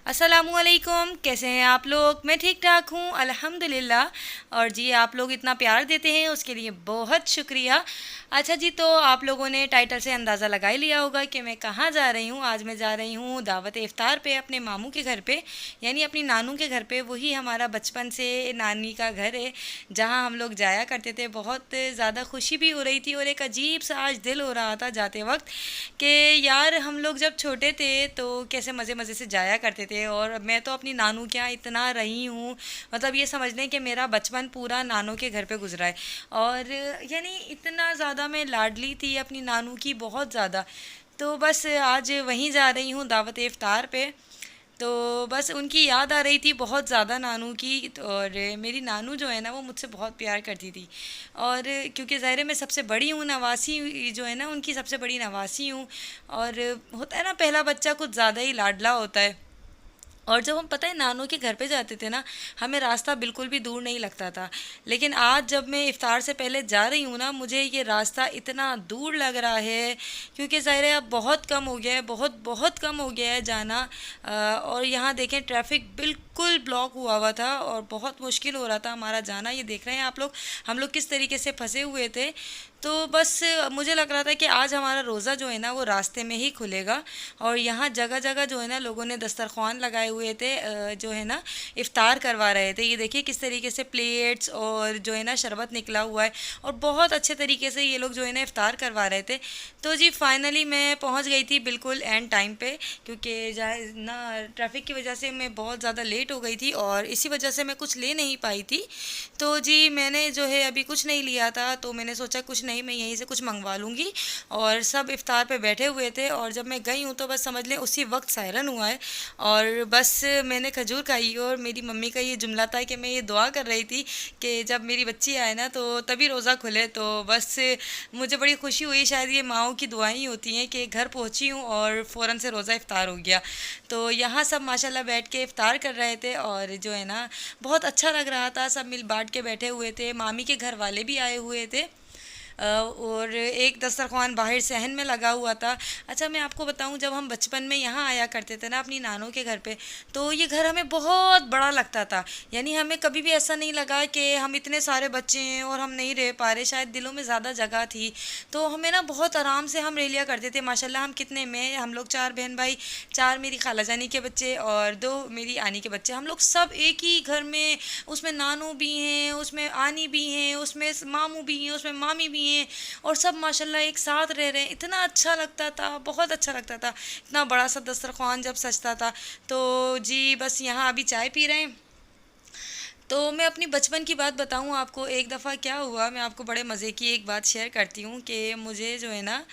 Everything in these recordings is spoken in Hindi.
अस्सलामुअलैकुम, कैसे हैं आप लोग? मैं ठीक ठाक हूँ अल्हम्दुलिल्लाह। और जी आप लोग इतना प्यार देते हैं उसके लिए बहुत शुक्रिया। अच्छा जी, तो आप लोगों ने टाइटल से अंदाज़ा लगा ही लिया होगा कि मैं कहाँ जा रही हूँ। आज मैं जा रही हूँ दावत इफ्तार पे अपने मामू के घर पे, यानी अपनी नानू के घर पे। वही हमारा बचपन से नानी का घर है जहाँ हम लोग जाया करते थे। बहुत ज़्यादा खुशी भी हो रही थी और एक अजीब सा आज दिल हो रहा था जाते वक्त कि यार हम लोग जब छोटे थे तो कैसे मज़े मज़े से जाया करते थे। और मैं तो अपनी नानू के यहाँ इतना रही हूँ, मतलब ये समझ लें कि मेरा बचपन पूरा नानू के घर पे गुजरा है। और यानी इतना ज़्यादा मैं लाडली थी अपनी नानू की, बहुत ज़्यादा। तो बस आज वहीं जा रही हूँ दावत इफ्तार पे। तो बस उनकी याद आ रही थी बहुत ज़्यादा नानू की। और मेरी नानू जो है ना वो मुझसे बहुत प्यार करती थी। और क्योंकि ज़ाहिर है मैं सबसे बड़ी हूँ, नवासी जो है ना उनकी सबसे बड़ी नवासी हूँ। और होता है ना, पहला बच्चा कुछ ज़्यादा ही लाडला होता है। और जब हम पता है नानू के घर पे जाते थे ना, हमें रास्ता बिल्कुल भी दूर नहीं लगता था। लेकिन आज जब मैं इफ़्तार से पहले जा रही हूँ ना, मुझे ये रास्ता इतना दूर लग रहा है क्योंकि ज़ाहिर है अब बहुत कम हो गया है, बहुत बहुत कम हो गया है जाना। और यहाँ देखें ट्रैफिक बिल्कुल ब्लॉक हुआ हुआ था और बहुत मुश्किल हो रहा था हमारा जाना। ये देख रहे हैं आप लोग, हम लोग किस तरीके से फंसे हुए थे। तो बस मुझे लग रहा था कि आज हमारा रोज़ा जो है ना वो रास्ते में ही खुलेगा। और यहाँ जगह जगह जो है ना लोगों ने दस्तरखान लगाए हुए थे, जो है ना इफ़्तार करवा रहे थे। ये देखिए किस तरीके से प्लेट्स और जो है ना शरबत निकला हुआ है। और बहुत अच्छे तरीके से ये लोग जो है ना इफ़्तार करवा रहे थे। तो जी फाइनली मैं पहुँच गई थी बिल्कुल एंड टाइम पे, क्योंकि ना ट्रैफिक की वजह से मैं बहुत ज़्यादा लेट हो गई थी और इसी वजह से मैं कुछ ले नहीं पाई थी। तो जी मैंने जो है अभी कुछ नहीं लिया था, तो मैंने सोचा कुछ नहीं, मैं यहीं से कुछ मंगवा लूँगी। और सब इफ़्तार पे बैठे हुए थे और जब मैं गई हूँ तो बस समझ लें उसी वक्त सायरन हुआ है। और बस मैंने खजूर खाई और मेरी मम्मी का ये जुमला था कि मैं ये दुआ कर रही थी कि जब मेरी बच्ची आए ना तो तभी रोज़ा खुले। तो बस मुझे बड़ी खुशी हुई, शायद ये माँओं की दुआएं ही होती हैं कि घर पहुँची हूँ और फ़ौरन से रोज़ा इफ़्तार हो गया। तो यहाँ सब माशाल्लाह बैठ के इफ़्तार कर रहे थे और जो है ना बहुत अच्छा लग रहा था। सब मिल बांट के बैठे हुए थे, मामी के घर वाले भी आए हुए थे। और एक दस्तरखान बाहर सहन में लगा हुआ था। अच्छा मैं आपको बताऊं, जब हम बचपन में यहाँ आया करते थे ना अपनी नानों के घर पे, तो ये घर हमें बहुत बड़ा लगता था। यानी हमें कभी भी ऐसा नहीं लगा कि हम इतने सारे बच्चे हैं और हम नहीं रह पा रहे, शायद दिलों में ज़्यादा जगह थी। तो हमें ना बहुत आराम से हम रह लिया करते थे। माशाल्लाह हम कितने में, हम लोग चार बहन भाई, चार मेरी खाला जानी के बच्चे और दो मेरी आनी के बच्चे, हम लोग सब एक ही घर में, उसमें नानू भी हैं, उसमें आनी भी हैं, उसमें मामू भी हैं, उसमें मामी भी हैं। और सब माशाल्लाह एक साथ रह रहे हैं। इतना अच्छा लगता था, बहुत अच्छा लगता था। इतना बड़ा सा दस्तरखान जब सजता था। तो जी बस यहाँ अभी चाय पी रहे हैं। तो मैं अपनी बचपन की बात बताऊँ आपको, एक दफ़ा क्या हुआ, मैं आपको बड़े मज़े की एक बात शेयर करती हूँ कि मुझे जो है ना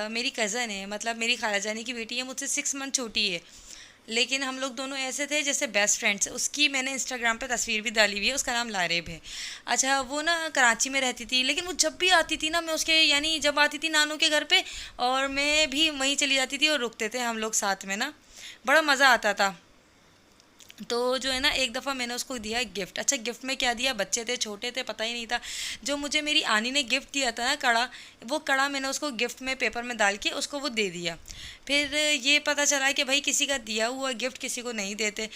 मेरी कज़न है, मतलब मेरी खाला जानी की बेटी है, मुझसे 6 मंथ छोटी है। लेकिन हम लोग दोनों ऐसे थे जैसे बेस्ट फ्रेंड्स। उसकी मैंने इंस्टाग्राम पे तस्वीर भी डाली हुई है, उसका नाम लारेब है। अच्छा वो ना कराची में रहती थी, लेकिन वो जब भी आती थी ना, मैं उसके यानी जब आती थी नानू के घर पे और मैं भी वहीं चली जाती थी और रुकते थे हम लोग साथ में ना, बड़ा मज़ा आता था। तो जो है ना एक दफ़ा मैंने उसको दिया गिफ्ट। अच्छा गिफ्ट में क्या दिया, बच्चे थे छोटे थे पता ही नहीं था। जो मुझे मेरी आनी ने गिफ्ट दिया था ना कड़ा, वो कड़ा मैंने उसको गिफ्ट में पेपर में डाल के उसको वो दे दिया। फिर ये पता चला कि भाई किसी का दिया हुआ गिफ्ट किसी को नहीं देते।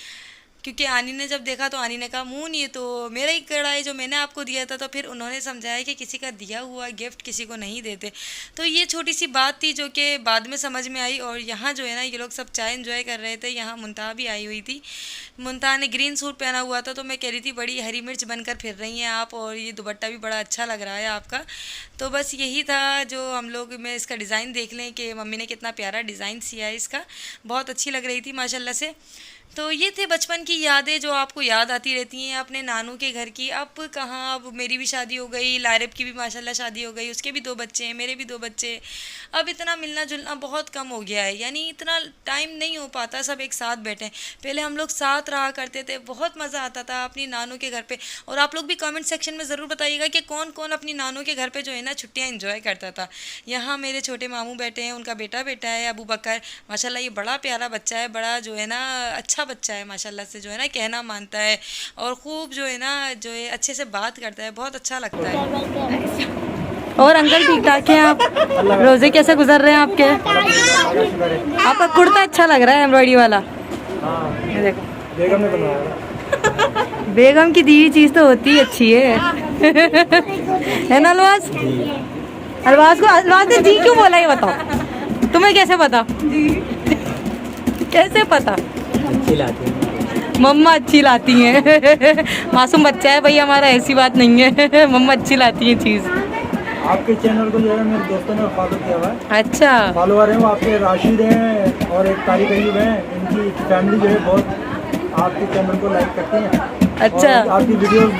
क्योंकि आनी ने जब देखा तो आनी ने कहा मुँह नहीं, ये तो मेरा ही कड़ा है जो मैंने आपको दिया था। तो फिर उन्होंने समझाया कि किसी का दिया हुआ गिफ्ट किसी को नहीं देते। तो ये छोटी सी बात थी जो कि बाद में समझ में आई। और यहाँ जो है ना ये लोग सब चाय एंजॉय कर रहे थे, यहाँ मुनताहा भी आई हुई थी। मुनताहा ने ग्रीन सूट पहना हुआ था, तो मैं कह रही थी बड़ी हरी मिर्च बनकर फिर रही हैं आप, और ये दुपट्टा भी बड़ा अच्छा लग रहा है आपका। तो बस यही था जो हम लोग में, इसका डिज़ाइन देख लें कि मम्मी ने कितना प्यारा डिज़ाइन सिया है इसका, बहुत अच्छी लग रही थी माशाल्लाह से। तो ये थे बचपन की यादें जो आपको याद आती रहती हैं अपने नानू के घर की। अब कहाँ, अब मेरी भी शादी हो गई, लारिब की भी माशाल्लाह शादी हो गई, उसके भी दो बच्चे हैं, मेरे भी दो बच्चे। अब इतना मिलना जुलना बहुत कम हो गया है, यानी इतना टाइम नहीं हो पाता सब एक साथ बैठें। पहले हम लोग साथ रहा करते थे, बहुत मज़ा आता था अपनी नानू के घर पे। और आप लोग भी कमेंट सेक्शन में ज़रूर बताइएगा कि कौन कौन अपनी नानू के घर पे जो है ना छुट्टियाँ एंजॉय करता था। यहाँ मेरे छोटे मामू बैठे हैं, उनका बेटा बेटा है अबू बकर, माशाल्लाह ये बड़ा प्यारा बच्चा है, बड़ा जो है ना अच्छा बच्चा है माशाल्लाह से, जो है ना कहना मानता है और खूब जो है ना जो है अच्छे से बात करता है, बहुत अच्छा लगता है। और अंकल ठीक ठाक हैं आप? रोज़े कैसे गुजर रहे हैं आपके? आपका कुर्ता अच्छा लग रहा है एम्ब्रॉयडरी वाला। हाँ, ये देखो, बेगम ने बनवाया। बेगम की दी हुई चीज़ तो होती ही अच्छी है। है ना अलवाज? अलवाज ने जी क्यों बोला ये बताओ, तुम्हें कैसे पता? कैसे पता? अच्छी लाती है। मम्मा अच्छी लाती हैं। मासूम बच्चा है भाई हमारा, ऐसी बात नहीं है। मम्मा अच्छी लाती हैं चीज़। आपके चैनल को जो है मेरे दोस्तों ने फॉलो किया हुआ है। अच्छा, फॉलोअर हैं वो आपके राशिद हैं और एक तारिक अयूब हैं। इनकी फैमिली जो है बहुत आपके चैनल को लाइक करती हैं। अच्छा। और आपकी वीडियोस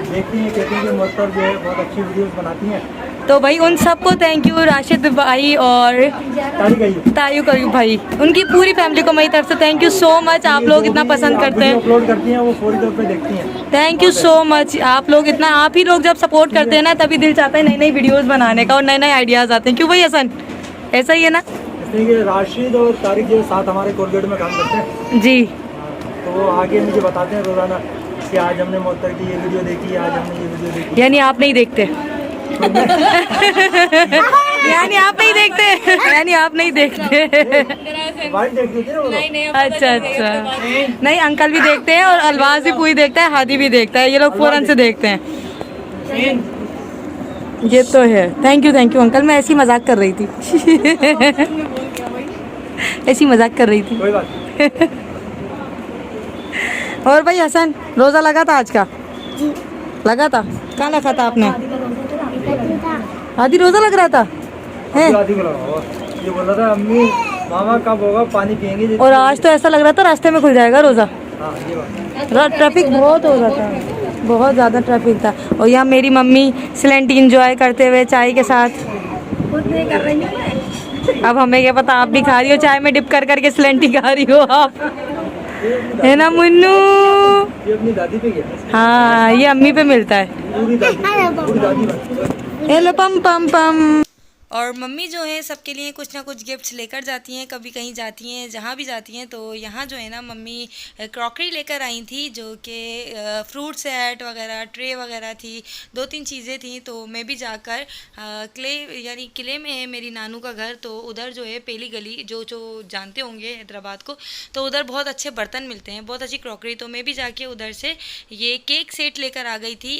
देखती हैं, कहती हैं कि मोहतर जो है बहुत अच्छी वीडियोस बनाती हैं। तो भाई उन सबको थैंक यू, राशिद भाई और तारिक अयूब, तायुक अयूब भाई, उनकी पूरी फैमिली को मेरी तरफ से थैंक यू सो मच। आप लोग इतना पसंद करते हैं, अपलोड करती हैं वो फौरी तौर पे देखती हैं। Thank you so much. आप लोग इतना, आप ही लोग जब सपोर्ट करते हैं ना तभी दिल चाहता है नई नई वीडियोस बनाने का और नए नए आइडियाज़ आते हैं। क्यों भाई हसन, ऐसा ही है ना? इसलिए कि राशिद और तारिक जो है साथ हमारे कोलगेट में काम करते हैं। जी। तो वो आगे मुझे बताते हैं रोज़ाना कि आज हमने मोहतर की ये वीडियो देखी, आज हमने ये वीडियो देखी। यानी आप नहीं देखते? यानी आप नहीं देखते? यानी आप नहीं देखते? भाई देखते थे वो लोग। अच्छा अच्छा, नहीं अंकल भी देखते हैं और अलवाज भी पूरी देखता है, हादी भी देखता है, ये लोग फौरन से देखते हैं। ये तो है। थैंक यू अंकल, मैं ऐसी मजाक कर रही थी। ऐसी मजाक कर रही थी। कोई बात नहीं। और भाई हसन, रोज़ा लगा था आज का? जी। लगा था? कहाँ लगा था आपने? आधी रोज़ा लग रहा था है? आदि को लगा हुआ। ये बोल रहा था अम्मी मामा कब होगा पानी पियेंगे। और आज तो ऐसा लग रहा था रास्ते में खुल जाएगा रोज़ा। हाँ ये बात। ट्रैफिक बहुत हो रहा था, बहुत ज़्यादा ट्रैफिक था। और यहाँ मेरी मम्मी सिलेंटी इंजॉय करते हुए चाय के साथ। खुद नहीं कर रही हूँ मैं। अब हमें क्या पता, आप भी खा रही हो चाय में डिप कर करके सिलेंटी खा रही हो आप, है ना मुन्नू? ये अपनी दादी पे गया। हाँ, ये अम्मी पे मिलता है। पूरी दादी बन। हेलो पम पम पम। और मम्मी जो है सबके लिए कुछ ना कुछ गिफ्ट्स लेकर जाती हैं, कभी कहीं जाती हैं, जहाँ भी जाती हैं। तो यहाँ जो है ना मम्मी क्रॉकरी लेकर आई थी, जो कि फ्रूट सेट वगैरह, ट्रे वगैरह थी, 2-3 चीज़ें थी। तो मैं भी जाकर क्ले यानी किले में है मेरी नानू का घर, तो उधर जो है पेली गली, जो जो जानते होंगे हैदराबाद को, तो उधर बहुत अच्छे बर्तन मिलते हैं, बहुत अच्छी क्रॉकरी। तो मैं भी जाके उधर से ये केक सेट लेकर आ गई थी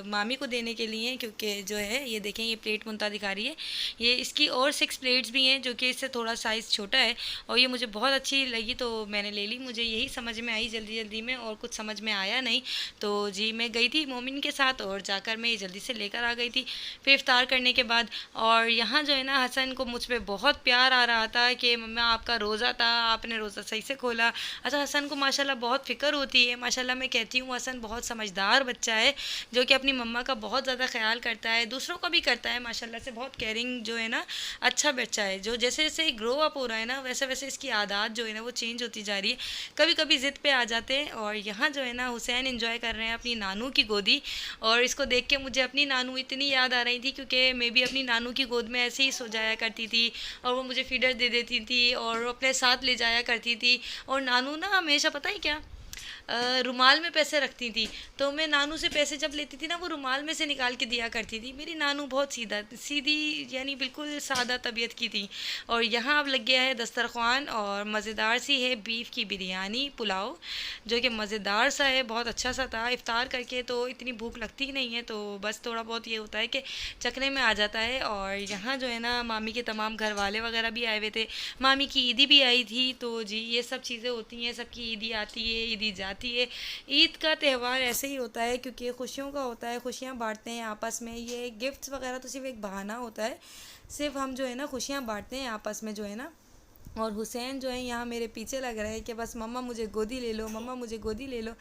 मामी को देने के लिए, क्योंकि जो है ये देखें, ये प्लेट मुन्ता दिखा रही है, ये इसकी और 6 प्लेट्स भी हैं जो कि इससे थोड़ा साइज़ छोटा है। और ये मुझे बहुत अच्छी लगी तो मैंने ले ली। मुझे यही समझ में आई जल्दी जल्दी में, और कुछ समझ में आया नहीं। तो जी मैं गई थी मोमिन के साथ और जाकर मैं ये जल्दी से लेकर आ गई थी फिर इफ्तार करने के बाद। और यहाँ जो है ना हसन को मुझ पर बहुत प्यार आ रहा था कि मम्मा आपका रोज़ा था, आपने रोज़ा सही से खोला। अच्छा, हसन को माशाल्लाह बहुत फ़िक्र होती है। माशाल्लाह मैं कहती हूँ हसन बहुत समझदार बच्चा है, जो कि अपनी मम्मा का बहुत ज़्यादा ख्याल करता है, दूसरों का भी करता है माशाल्लाह से, बहुत केयरिंग जो है ना अच्छा बच्चा है। जो जैसे जैसे ग्रो अप हो रहा है ना, वैसे वैसे इसकी आदत जो है ना वो चेंज होती जा रही है। कभी कभी ज़िद पे आ जाते हैं। और यहाँ जो है ना हुसैन एंजॉय कर रहे हैं अपनी नानू की गोदी, और इसको देख के मुझे अपनी नानू इतनी याद आ रही थी, क्योंकि मैं भी अपनी नानू की गोद में ऐसे ही सो जाया करती थी, और वो मुझे फीडर दे देती थी और अपने साथ ले जाया करती थी। और नानू ना हमेशा पता है क्या, रुमाल में पैसे रखती थी, तो मैं नानू से पैसे जब लेती थी ना, वो रुमाल में से निकाल के दिया करती थी। मेरी नानू बहुत सीधी यानी बिल्कुल सादा तबीयत की थी। और यहाँ अब लग गया है दस्तरख्वान, और मज़ेदार सी है बीफ की बिरयानी पुलाव, जो कि मज़ेदार सा है, बहुत अच्छा सा था। इफ्तार करके तो इतनी भूख लगती ही नहीं है, तो बस थोड़ा बहुत ये होता है कि चखने में आ जाता है। और यहाँ जो है ना मामी के तमाम घर वाले वगैरह भी आए हुए थे, मामी की ईदी भी आई थी। तो जी ये सब चीज़ें होती हैं, सबकी ईदी आती है, ईदी जाती है। ईद का त्यौहार ऐसे ही होता है, क्योंकि खुशियों का होता है, खुशियाँ बांटते हैं आपस में। ये गिफ्ट्स वगैरह तो सिर्फ एक बहाना होता है, सिर्फ हम जो है ना खुशियाँ बांटते हैं आपस में जो है ना। और हुसैन जो है यहाँ मेरे पीछे लग रहा है कि बस मम्मा मुझे गोदी ले लो, मम्मा मुझे गोदी ले लो।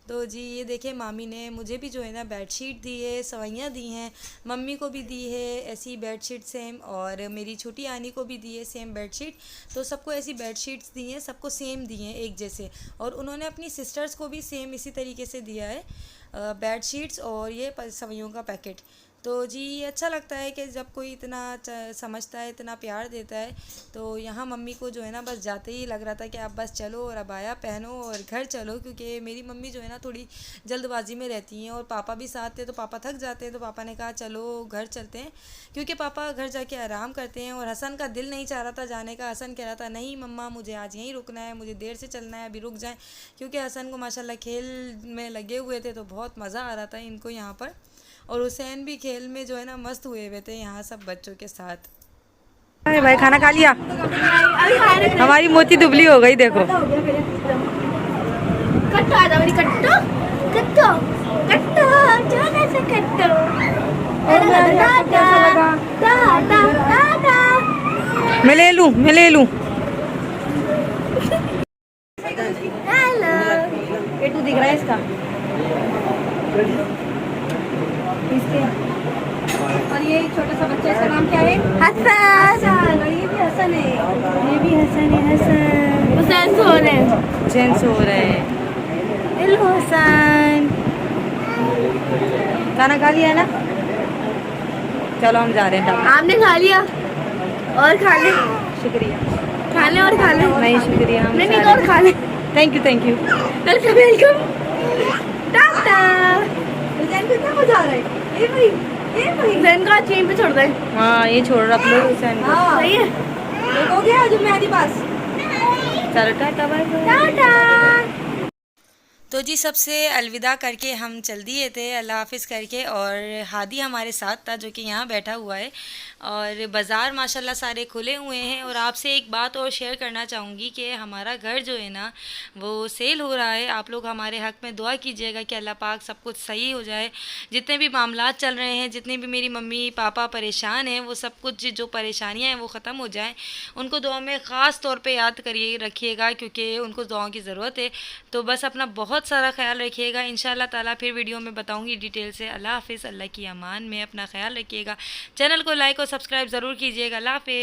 तो जी ये देखिए मामी ने मुझे भी जो है ना बेडशीट दी है, सवैयाँ दी हैं, मम्मी को भी दी है ऐसी बेडशीट सेम, और मेरी छोटी आनी को भी दी है सेम बेडशीट। तो सबको ऐसी बेडशीट्स दी हैं, सबको सेम दी हैं एक जैसे। और उन्होंने अपनी सिस्टर्स को भी सेम इसी तरीके से दिया है बेडशीट्स और ये सवैयों का पैकेट। तो जी अच्छा लगता है कि जब कोई इतना समझता है, इतना प्यार देता है। तो यहाँ मम्मी को जो है ना बस जाते ही लग रहा था कि आप बस चलो और अबाया पहनो और घर चलो, क्योंकि मेरी मम्मी जो है ना थोड़ी जल्दबाजी में रहती हैं और पापा भी साथ थे तो पापा थक जाते हैं, तो पापा ने कहा चलो घर चलते हैं, क्योंकि पापा घर जाके आराम करते हैं। और हसन का दिल नहीं चाह रहा था जाने का, हसन कह रहा था नहीं मम्मा मुझे आज यहीं रुकना है, मुझे देर से चलना है, अभी रुक जाएं, क्योंकि हसन को माशाल्लाह खेल में लगे हुए थे तो बहुत मज़ा आ रहा था इनको यहाँ पर। और हुसैन भी खेल में जो है ना मस्त हुए हुए थे यहाँ सब बच्चों के साथ। अरे भाई खाना खा लिया? हमारी मोती दुबली हो गई देखो। कट्टो आ जाओ, कट्टो कट्टो कट्टो छोटा सा कट्टो। मैं ले लूँ, मैं ले लूँ। हेलो, पेटू दिख रहा है इसका। इसके और ये छोटा सा बच्चा, इसका नाम क्या है? हसन। और ये भी हसन है, ये भी हसन है। हसन हुसैन सो रहे हैं, हुसैन सो रहे हैं। हेलो हुसैन। खाना खा लिया ना? चलो हम जा रहे हैं। आपने खा लिया? और खा ले, शुक्रिया। खा ले और खा ले। नहीं शुक्रिया, हम नहीं और खा ले। Thank you thank you. Welcome welcome. Tata. Hussain को इतना मजा आ रहा है। ये भाई हुसैन को आज यहीं पे छोड़ दे। हाँ ये छोड़ रख लो हुसैन को। सही है, हो गया जो मेहदी पास। चलो टाटा बाय बाय। टाटा। तो जी सबसे अलविदा करके हम चल दिए थे, अल्लाह हाफिज़ करके। और हादी हमारे साथ था जो कि यहाँ बैठा हुआ है। और बाज़ार माशाल्लाह सारे खुले हुए हैं। और आपसे एक बात और शेयर करना चाहूँगी कि हमारा घर जो है ना वो सेल हो रहा है। आप लोग हमारे हक़ में दुआ कीजिएगा कि अल्लाह पाक सब कुछ सही हो जाए। जितने भी मामलात चल रहे हैं, जितनी भी मेरी मम्मी पापा परेशान हैं, वो सब कुछ जो परेशानियाँ हैं वो ख़त्म हो जाएँ। उनको दुआ में ख़ास तौर पे याद करिए रखिएगा, क्योंकि उनको दुआओं की ज़रूरत है। तो बस अपना बहुत सारा ख्याल रखिएगा। इंशाल्लाह ताला फिर वीडियो में बताऊंगी डिटेल से। अल्लाह हाफिज़, अल्लाह की अमान में अपना ख्याल रखिएगा। चैनल को लाइक और सब्सक्राइब ज़रूर कीजिएगा। अल्लाह हाफिज़।